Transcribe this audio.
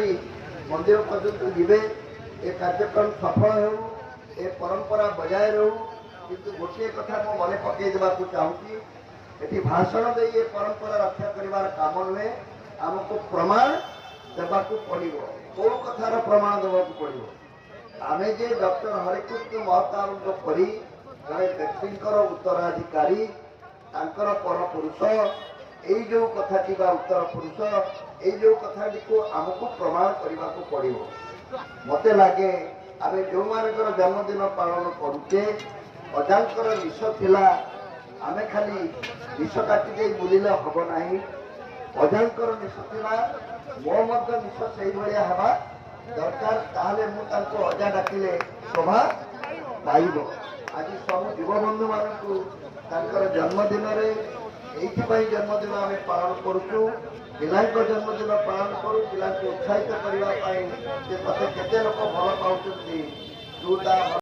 करी मंदिर पर्यंत जीवे ए कार्यक्रम सफल हो ए परंपरा बजाय रहू किंतु गोटे कथा मो मन पकई देवाक चाहूँगी एटी भाषण दे ये परंपरा रक्षा करिवार काम नुहे आमको प्रमाण देवाक पड़ो कौ कथार प्रमाण देवाक पड़ो आमे जे डॉक्टर हरिकृष्ण महताब परी जड़े व्यक्ति उत्तराधिकारी तांकर पर पुरुष यही जो कथाटी उत्तर पुरुष यही जो कथाटी को आमको प्रमाण करने को पड़ो मत लगे आम जो मानकर जन्मदिन पालन करुचे अजांकर निश थिला आम खाली निश काटी बुलिले हम ना अजांकर निश थिला मो मध्य निश से भाया हवा दरकार ताहले मु तांको अजा डाकिले शोभा पाइब आज सब युवबंधु मानू तांकर जन्मदिन एइथिपाई जन्मदिन आम पालन करूँ पिला जन्मदिन पालन करूँ पिला उत्साहित करने मते केते लोक भल पाउछंती